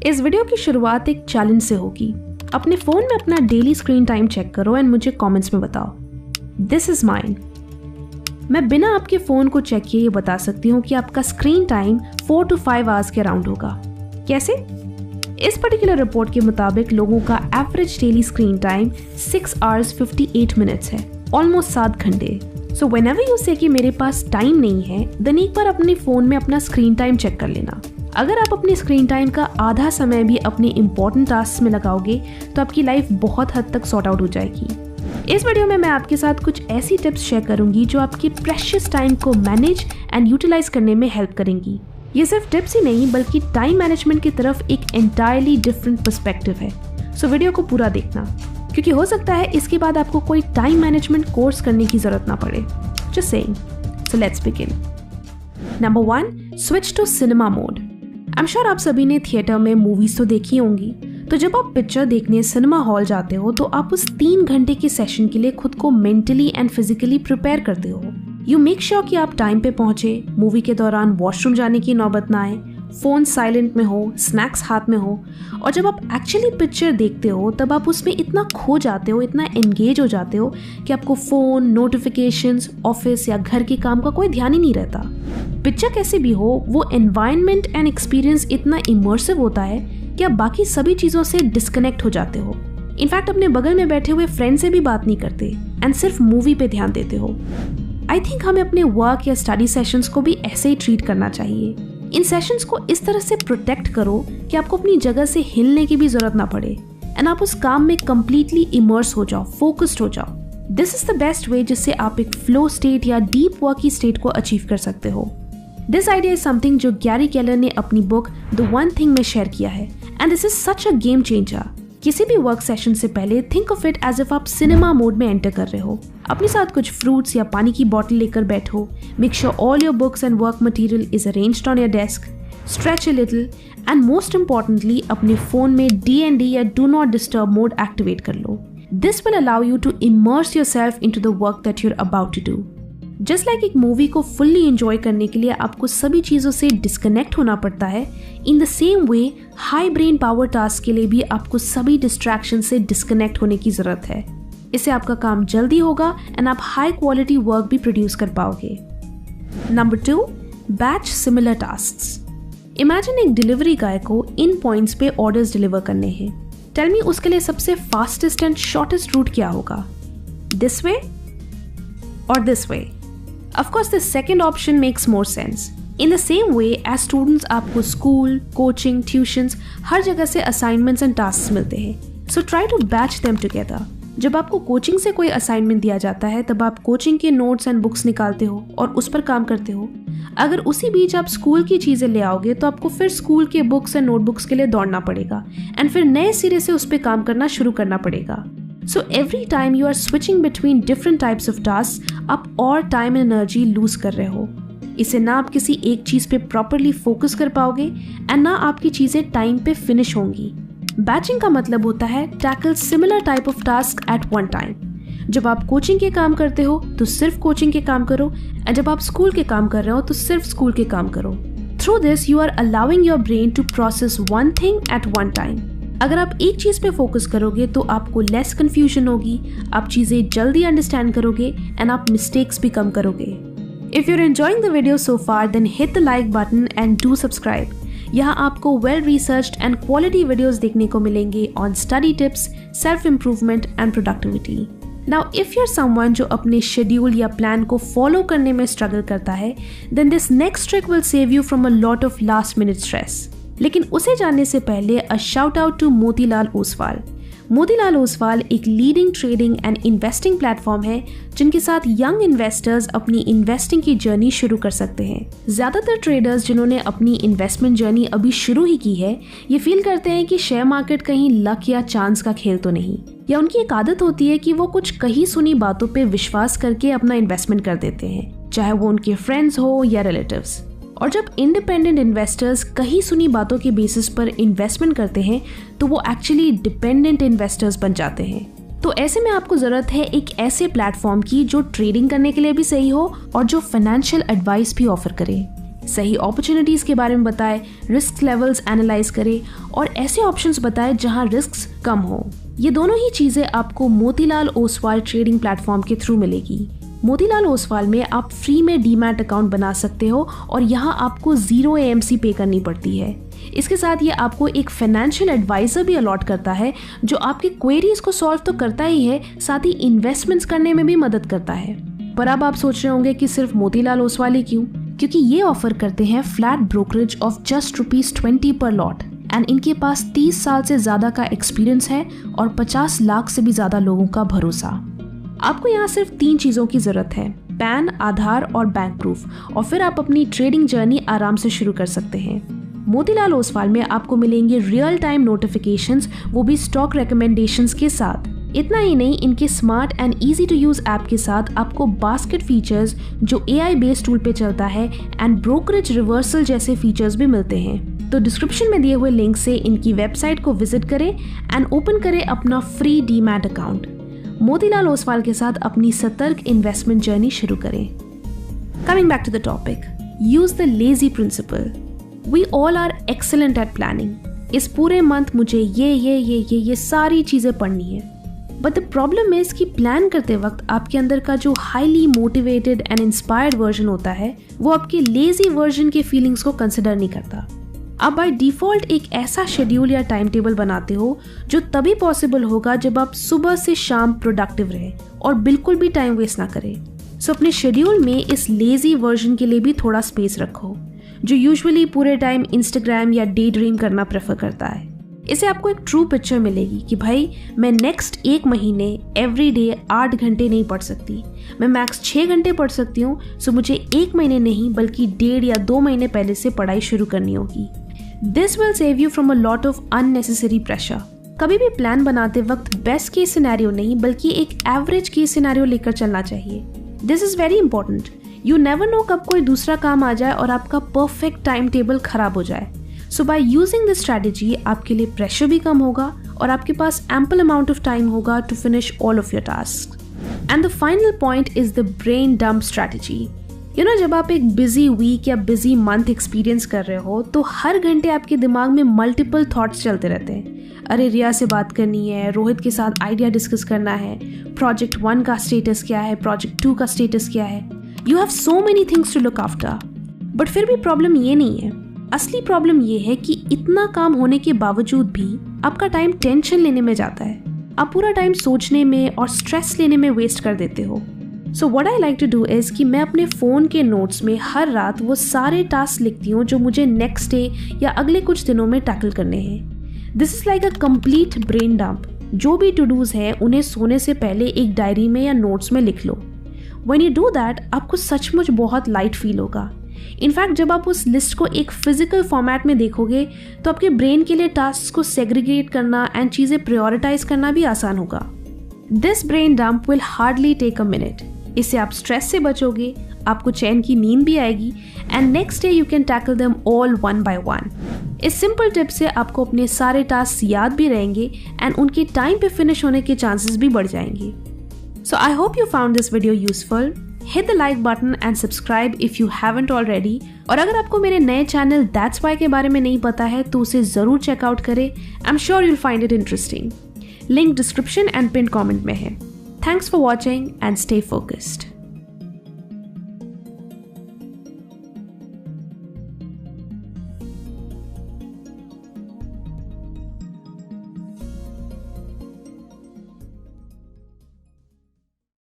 इस वीडियो की शुरुआत एक चैलेंज से होगी। अपने फोन में अपना डेली स्क्रीन टाइम चेक करो एंड मुझे कमेंट्स में बताओ। This is mine. मैं बिना आपके फोन को चेक किए ये बता सकती हूँ कि आपका स्क्रीन टाइम 4 to 5 आवर्स के अराउंड होगा। कैसे? इस पर्टिकुलर रिपोर्ट के मुताबिक लोगों का average daily screen time 6 hours 58 minutes है, ऑलमोस्ट 7 घंटे। सो व्हेनेवर यू से कि मेरे पास टाइम नहीं है, देन एक बार अपने फोन में अपना स्क्रीन टाइम चेक कर लेना। अगर आप अपने स्क्रीन टाइम का आधा समय भी अपने इंपॉर्टेंट टास्क में लगाओगे तो आपकी लाइफ बहुत हद तक सॉर्ट आउट हो जाएगी। इस वीडियो में मैं आपके साथ कुछ ऐसी टिप्स शेयर करूंगी जो आपके प्रेशियस टाइम को मैनेज एंड यूटिलाइज करने में हेल्प करेंगी। ये सिर्फ टिप्स ही नहीं बल्कि टाइम मैनेजमेंट की तरफ एक एंटायरली डिफरेंट पर्सपेक्टिव है। सो वीडियो को पूरा देखना, क्योंकि हो सकता है इसके बाद आपको कोई टाइम मैनेजमेंट कोर्स करने की जरूरत ना पड़े। Just saying. So let's begin. Number 1, switch to cinema mode. I am sure आप सभी ने थिएटर में मूवीज तो देखी होंगी। तो जब आप पिक्चर देखने सिनेमा हॉल जाते हो तो आप उस 3 घंटे के सेशन के लिए खुद को मेंटली एंड फिजिकली प्रिपेयर करते हो। यू मेक श्योर कि आप टाइम पे पहुंचे, मूवी के दौरान वॉशरूम जाने की नौबत ना आए, फोन साइलेंट में हो, स्नैक्स हाथ में हो। और जब आप एक्चुअली पिक्चर देखते हो तब आप उसमें इतना खो जाते हो, इतना एंगेज हो जाते हो कि आपको फोन, नोटिफिकेशंस, ऑफिस या घर के काम का कोई ध्यान ही नहीं रहता। पिक्चर कैसे भी हो, वो एनवायरनमेंट एंड एक्सपीरियंस इतना इमर्सिव होता है कि आप बाकी सभी चीज़ों से डिस्कनेक्ट हो जाते हो। इनफैक्ट अपने बगल में बैठे हुए फ्रेंड से भी बात नहीं करते एंड सिर्फ मूवी पे ध्यान देते हो। आई थिंक हमें अपने वर्क या स्टडी सेशंस को भी ऐसे ही ट्रीट करना चाहिए। इन सेशंस को इस तरह से प्रोटेक्ट करो कि आपको अपनी जगह से हिलने की भी जरूरत ना पड़े एंड आप उस काम में कंप्लीटली इमर्स हो जाओ, फोकस्ड हो जाओ। This is the best way जिससे आप एक फ्लो स्टेट या डीप वर्क की स्टेट को अचीव कर सकते हो। दिस आइडिया इज समथिंग जो गैरी केलर ने अपनी बुक द वन थिंग में शेयर किया है and this is such a game changer. किसी भी वर्क सेशन से पहले think of it as if आप सिनेमा मोड में एंटर कर रहे हो। अपने साथ कुछ फ्रूट्स या पानी की बोतल लेकर बैठो। Make sure all your books and work material is arranged on your desk. Stretch a little and most importantly अपने फोन में DND या do not disturb mode activate कर लो। This will allow you to immerse yourself into the work that you are about to do. Just like एक movie को fully enjoy करने के लिए आपको सभी चीज़ों से डिस्कनेक्ट होना पड़ता है, in the same way high brain power task के लिए भी आपको सभी डिस्ट्रैक्शन से डिस्कनेक्ट होने की ज़रूरत है। इससे आपका काम जल्दी होगा एंड आप हाई क्वालिटी वर्क भी प्रोड्यूस कर पाओगे। Number 2, batch similar tasks. Imagine एक डिलीवरी गाय को इन पॉइंट्स पे ऑर्डर्स डिलीवर करने हैं। टेल मी उसके लिए सबसे फास्टेस्ट एंड शॉर्टेस्ट रूट क्या होगा? दिस वे और this way? Of course, the second option makes more sense. In the same way, as students आपको स्कूल, कोचिंग, ट्यूशंस हर जगह से असाइनमेंट्स एंड टास्क मिलते हैं। So try to batch them together. जब आपको कोचिंग से कोई असाइनमेंट दिया जाता है तब आप कोचिंग के नोट्स एंड बुक्स निकालते हो और उस पर काम करते हो। अगर उसी बीच आप स्कूल की चीज़ें ले आओगे तो आपको फिर स्कूल के बुक्स एंड नोटबुक्स के लिए दौड़ना पड़ेगा एंड फिर नए सिरे से उस पर काम करना शुरू करना पड़ेगा। So every time you are switching between different types of tasks, आप और टाइम एंड एनर्जी लूज कर रहे हो। इससे ना आप किसी एक चीज़ पे प्रॉपरली फोकस कर पाओगे एंड ना आपकी चीज़ें टाइम पे फिनिश होंगी। बैचिंग का मतलब होता है tackle similar type of task at one time. जब आप कोचिंग के काम करते हो तो सिर्फ कोचिंग के काम करो एंड जब आप स्कूल के काम कर रहे हो तो सिर्फ स्कूल के काम करो। Through this you are allowing your brain to process one thing at one time. अगर आप एक चीज़ पे फोकस करोगे तो आपको लेस कंफ्यूजन होगी, आप चीज़ें जल्दी अंडरस्टैंड करोगे एंड आप मिस्टेक्स भी कम करोगे। If you are enjoying the video so far then hit the like button and do subscribe. यहाँ आपको well researched and quality videos देखने को मिलेंगे on study tips, self improvement and productivity. Now if you are someone जो अपने schedule या plan को follow करने में स्ट्रगल करता है, then this next trick will save you from a lot of last minute stress. लेकिन उसे जानने से पहले a shout out to Motilal Oswal. Motilal Oswal एक leading trading and investing platform है जिनके साथ यंग इन्वेस्टर्स अपनी इन्वेस्टिंग की जर्नी शुरू कर सकते हैं। ज़्यादातर ट्रेडर्स जिन्होंने अपनी इन्वेस्टमेंट जर्नी अभी शुरू ही की है, ये फील करते हैं कि शेयर मार्केट कहीं लक या चांस का खेल तो नहीं, या उनकी एक आदत होती है कि वो कुछ कहीं सुनी बातों पे विश्वास करके अपना इन्वेस्टमेंट कर देते हैं, चाहे वो उनके फ्रेंड्स हो या रिलेटिव्स। और जब इंडिपेंडेंट इन्वेस्टर्स कहीं सुनी बातों के बेसिस पर इन्वेस्टमेंट करते हैं तो वो एक्चुअली डिपेंडेंट इन्वेस्टर्स बन जाते हैं। तो ऐसे में आपको ज़रूरत है एक ऐसे प्लेटफॉर्म की जो ट्रेडिंग करने के लिए भी सही हो और जो फाइनेंशियल एडवाइस भी ऑफर करे। सही अपॉर्चुनिटीज के बारे में बताए, रिस्क लेवल्स एनालाइज करे और ऐसे ऑप्शंस बताए जहां रिस्क कम हो। ये दोनों ही चीजें आपको मोतीलाल ओसवाल ट्रेडिंग प्लेटफॉर्म के थ्रू मिलेगी। मोतीलाल ओसवाल में आप फ्री में डीमैट अकाउंट बना सकते हो और यहाँ आपको 0 AMC पे करनी पड़ती है। इसके साथ ये आपको एक फाइनेंशियल एडवाइजर भी अलॉट करता है जो आपकी क्वेरीज को सॉल्व तो करता ही है, साथ ही इन्वेस्टमेंट्स करने में भी मदद करता है। पर अब आप सोच रहे होंगे कि सिर्फ मोतीलाल ओसवाल ही क्यों? क्योंकि ये ऑफर करते हैं फ्लैट ब्रोकरेज ऑफ जस्ट ₹20 पर लॉट एंड इनके पास 30 साल से ज्यादा का एक्सपीरियंस है और 50 लाख से भी ज्यादा लोगों का भरोसा। आपको यहाँ सिर्फ 3 चीजों की जरूरत है, पैन, आधार और बैंक प्रूफ, और फिर आप अपनी ट्रेडिंग जर्नी आराम से शुरू कर सकते हैं। मोतीलाल ओसवाल में आपको मिलेंगे रियल टाइम नोटिफिकेशंस, वो भी स्टॉक रिकमेंडेशंस के साथ। इतना ही नहीं, इनके smart and easy to use app के साथ आपको बास्केट फीचर्स जो AI बेस्ड टूल पे चलता है एंड ब्रोकरेज रिवर्सल जैसे फीचर्स भी मिलते हैं। तो डिस्क्रिप्शन में दिए हुए लिंक से इनकी वेबसाइट को विजिट करें एंड ओपन करें अपना free demat account. Motilal Oswal के साथ अपनी सतर्क इन्वेस्टमेंट जर्नी शुरू करें। Coming back to the topic, use the lazy principle. We all are excellent at planning. इस पूरे मंथ मुझे ये सारी चीजें पढ़नी है, बट द प्रॉब्लम इज कि प्लान करते वक्त आपके अंदर का जो highly motivated and inspired version होता है वो आपके लेजी वर्जन के फीलिंग्स को कंसिडर नहीं करता। आप बाय डिफॉल्ट एक ऐसा शेड्यूल या टाइम टेबल बनाते हो जो तभी पॉसिबल होगा जब आप सुबह से शाम प्रोडक्टिव रहे और बिल्कुल भी टाइम वेस्ट ना करें। सो अपने शेड्यूल में इस लेजी वर्जन के लिए भी थोड़ा स्पेस रखो, जो यूजुअली पूरे टाइम इंस्टाग्राम या डे ड्रीम करना प्रेफर करता है। इससे आपको एक ट्रू पिक्चर मिलेगी कि भाई मैं नेक्स्ट 1 महीने एवरी डे 8 घंटे नहीं पढ़ सकती, मैं मैक्स 6 घंटे पढ़ सकती हूँ। सो मुझे 1 महीने नहीं बल्कि 1.5 या 2 महीने पहले से पढ़ाई शुरू करनी होगी। This will save you from a lot of unnecessary pressure. कभी भी प्लान बनाते वक्त बेस्ट केस सिनेरियो नहीं बल्कि एक एवरेज केस सिनेरियो लेकर चलना चाहिए। This is very important. You never know कब कोई दूसरा काम आ जाए और आपका परफेक्ट टाइम टेबल खराब हो जाए। So by using this strategy आपके लिए प्रेशर भी कम होगा और आपके पास एम्पल अमाउंट ऑफ टाइम होगा to finish all of your task. And the final point is the brain dump strategy. जब आप एक बिजी वीक या बिजी मंथ एक्सपीरियंस कर रहे हो तो हर घंटे आपके दिमाग में मल्टीपल थॉट्स चलते रहते हैं। अरे रिया से बात करनी है, रोहित के साथ आइडिया डिस्कस करना है, प्रोजेक्ट 1 का स्टेटस क्या है, प्रोजेक्ट 2 का स्टेटस क्या है। You have so many things to look after. But फिर भी प्रॉब्लम ये नहीं है। असली प्रॉब्लम ये है कि इतना काम होने के बावजूद भी आपका टाइम टेंशन लेने में जाता है। आप पूरा टाइम सोचने में और स्ट्रेस लेने में वेस्ट कर देते हो। So what I like to do is कि मैं अपने फ़ोन के नोट्स में हर रात वो सारे टास्क लिखती हूँ जो मुझे नेक्स्ट डे या अगले कुछ दिनों में टैकल करने हैं। This is like a complete brain dump. जो भी टू डूज है उन्हें सोने से पहले एक डायरी में या नोट्स में लिख लो। व्हेन यू डू दैट आपको सचमुच बहुत लाइट फील होगा। इनफैक्ट जब आप उस लिस्ट को एक फिजिकल फॉर्मेट में देखोगे तो आपके ब्रेन के लिए टास्क को सेग्रीगेट करना एंड चीज़ें प्रायोरिटाइज करना भी आसान होगा। This brain dump will hardly take a minute. इससे आप स्ट्रेस से बचोगे, आपको चैन की नींद भी आएगी and next day you can tackle them all one by one. इस सिंपल टिप से आपको अपने सारे टास्क याद भी रहेंगे एंड उनके टाइम पे फिनिश होने के चांसेस भी बढ़ जाएंगे। So I hope you found this video useful. Hit the like button and subscribe if you haven't already। और अगर आपको मेरे नए चैनल दैट्स वाई के बारे में नहीं पता है तो उसे ज़रूर चेकआउट करें। I'm sure you'll find it interesting। Link description and pin comment में है। Thanks for watching and stay focused।